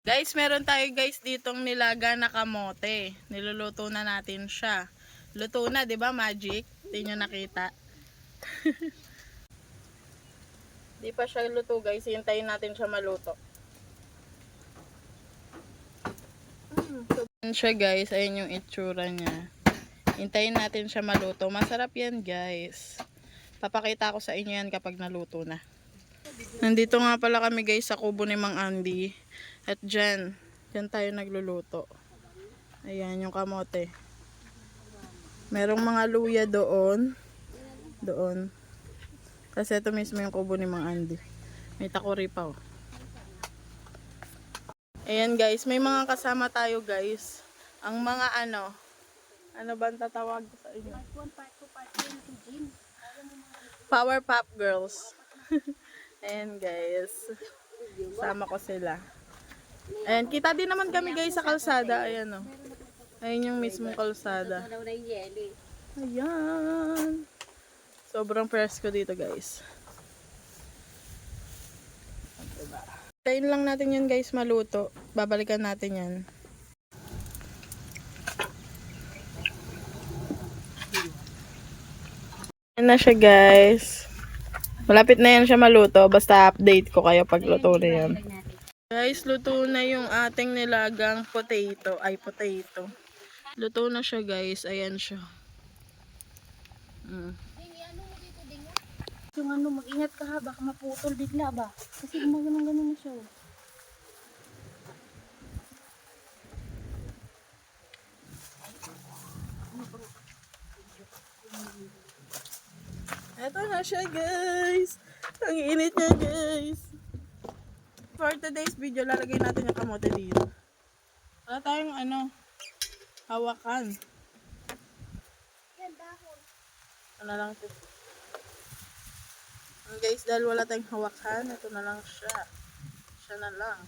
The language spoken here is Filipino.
Guys, meron tayo guys ditong nilaga na kamote. Niluluto na natin siya. Luto na, 'di ba, Magic? Hindi nyo nakita. Di pa siya luto, guys. Hintayin natin siya maluto. Ayan siya, guys. Ayan yung itsura niya. Hintayin natin siya maluto. Masarap yan, guys. Papakita ko sa inyo yan kapag naluto na. Nandito nga pala kami, guys, sa kubo ni Mang Andy. At dyan tayo nagluluto. Ayan yung kamote. Merong mga luya doon. Kasi ito mismo yung kubo ni Mang Andy. May takuri pa, oh. Ayan, guys, may mga kasama tayo, guys. Ang mga ano ba ang tatawag sa inyo? Power Pop Girls. Ayan, guys. Sama ko sila. Ayan, kita din naman kami, guys, sa kalsada. Ayan, oh. Ayan yung mismong kalsada. Ayan. Sobrang presko dito, guys. Tayin lang natin yun, guys, maluto. Babalikan natin yan. Ayan na siya, guys. Malapit na yan siya maluto. Basta update ko kayo pag luto na yan. Guys, luto na yung ating nilagang potato. Luto na siya, guys. Ayan siya. Yung ano, mag-ingat ka ha, baka maputol bigla ba? Kasi gumaganong-ganon na siya. Eto na siya, guys. Ang init niya, guys. For today's video, lalagay natin yung kamote dito. Wala tayong hawakan. Ano lang ito. Guys, dahil wala tayong hawakan, ito na lang siya. Siya na lang.